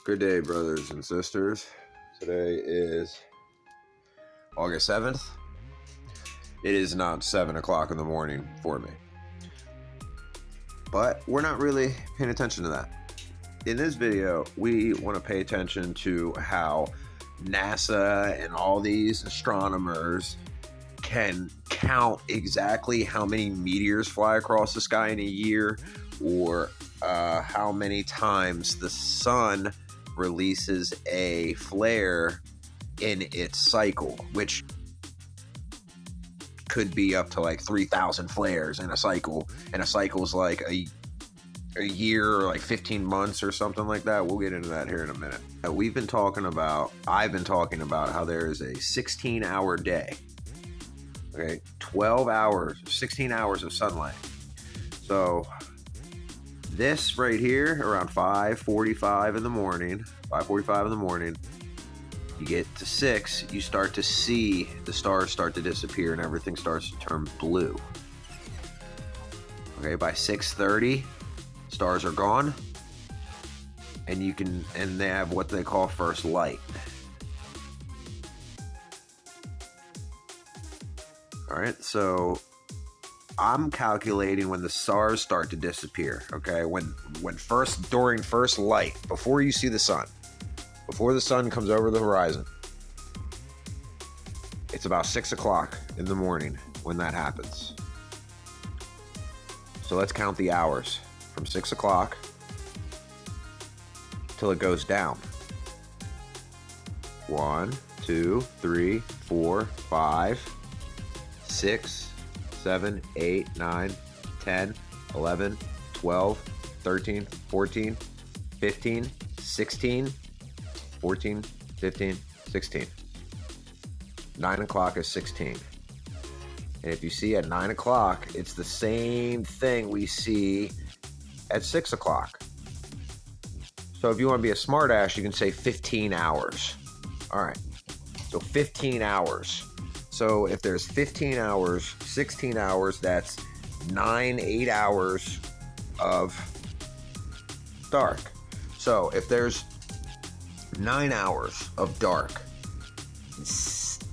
Good day, brothers and sisters. Today is August 7th. It is not 7 o'clock in the morning for me. But we're not really paying attention to that. In this video, we want to pay attention to how NASA and all these astronomers can count exactly how many meteors fly across the sky in a year, or how many times the sun releases a flare in its cycle, which could be up to like 3,000 flares in a cycle, and a cycle is like a year or like 15 months or something like that. We'll get into that here in a minute. I've been talking about how there is a 16-hour day. Okay, 12 hours, 16 hours of sunlight. So this right here, around 5:45 in the morning, you get to 6, you start to see the stars start to disappear and everything starts to turn blue. Okay, by 6:30, stars are gone, and they have what they call first light. All right, so I'm calculating when the stars start to disappear. Okay, during first light, before you see the sun, before the sun comes over the horizon, it's about 6 o'clock in the morning when that happens. So let's count the hours from 6 o'clock till it goes down. 1, 2, 3, 4, 5, 6, 7, 8, 9, 10, 11, 12, 13, 14, 15, 16, 14, 15, 16. 9 o'clock is 16. And if you see at 9 o'clock, it's the same thing we see at 6 o'clock. So if you want to be a smartass, you can say 15 hours. All right. So 15 hours. So if there's 15 hours, 16 hours, that's 8 hours of dark. So if there's 9 hours of dark,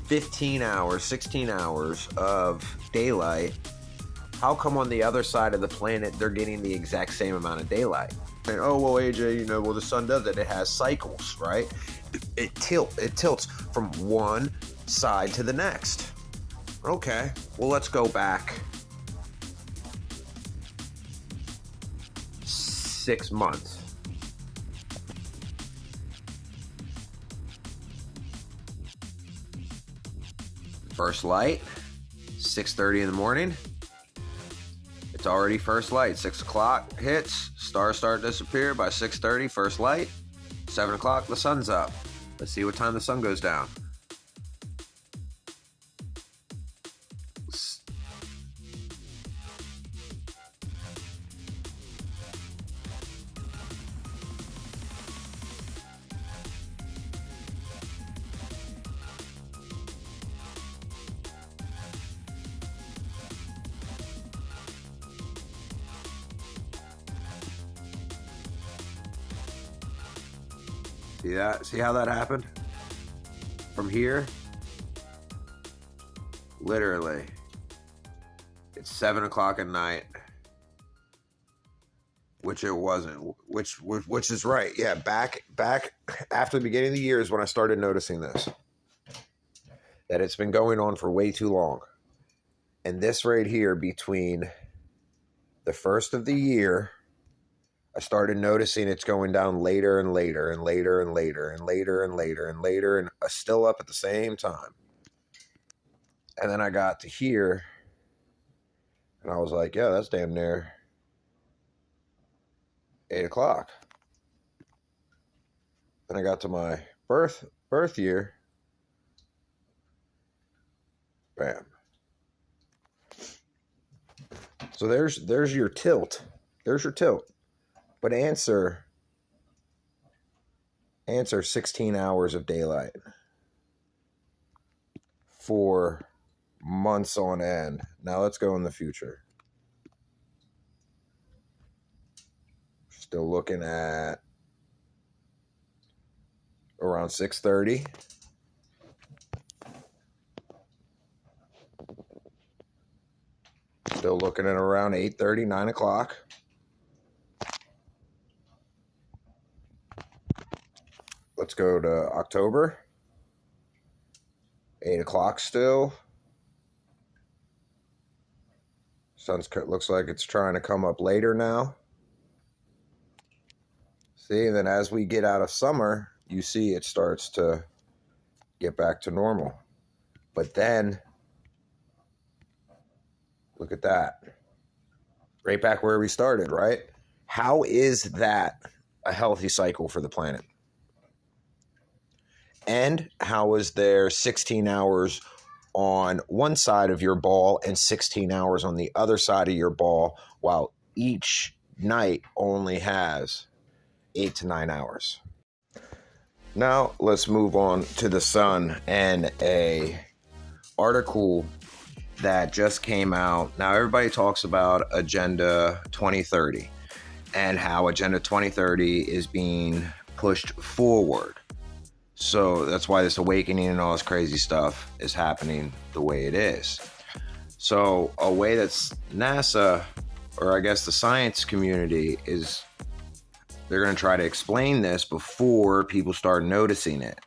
15 hours, 16 hours of daylight, how come on the other side of the planet they're getting the exact same amount of daylight? And, oh, well, AJ, the sun does it. It has cycles, right? It tilts from one side to the next. Okay, well, let's go back 6 months. First light, 6:30 in the morning. It's already first light. 6 o'clock hits, stars start to disappear. By 6:30, first light. 7 o'clock, the sun's up. Let's see what time the sun goes down. See that? See how that happened? From here, literally, it's 7 o'clock at night, which it wasn't, which is right. Yeah, back after the beginning of the year is when I started noticing this, that it's been going on for way too long. And this right here, between the first of the year, I started noticing it's going down later and later and later and later and later and later and later, and still up at the same time. And then I got to here, and I was like, yeah, that's damn near 8 o'clock. Then I got to my birth year. Bam. So there's your tilt. There's your tilt. But answer 16 hours of daylight for months on end. Now let's go in the future. Still looking at around 6:30. Still looking at around 8:30, 9 o'clock. Let's go to October. 8 o'clock still. Sun's looks like it's trying to come up later now. See, and then as we get out of summer, you see it starts to get back to normal. But then, look at that. Right back where we started, right? How is that a healthy cycle for the planet? And how is there 16 hours on one side of your ball and 16 hours on the other side of your ball, while each night only has 8 to 9 hours? Now let's move on to the sun and a article that just came out. Now everybody talks about Agenda 2030 and how Agenda 2030 is being pushed forward. So that's why this awakening and all this crazy stuff is happening the way it is. So a way that's NASA, or I guess the science community, is they're going to try to explain this before people start noticing it.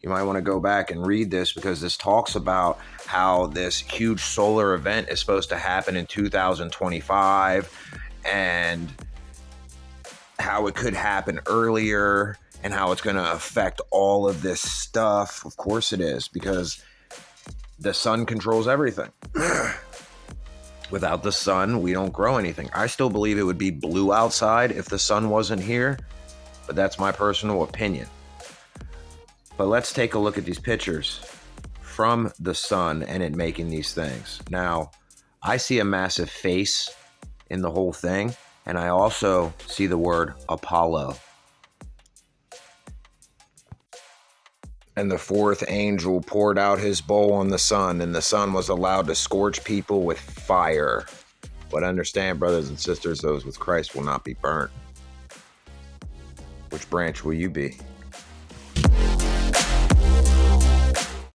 You might want to go back and read this, because this talks about how this huge solar event is supposed to happen in 2025 and how it could happen earlier and how it's going to affect all of this stuff. Of course it is, because the sun controls everything. Without the sun, we don't grow anything. I still believe it would be blue outside if the sun wasn't here, but that's my personal opinion. But let's take a look at these pictures from the sun and it making these things. Now, I see a massive face in the whole thing, and I also see the word Apollo. And the fourth angel poured out his bowl on the sun, and the sun was allowed to scorch people with fire. But understand, brothers and sisters, those with Christ will not be burnt. Which branch will you be?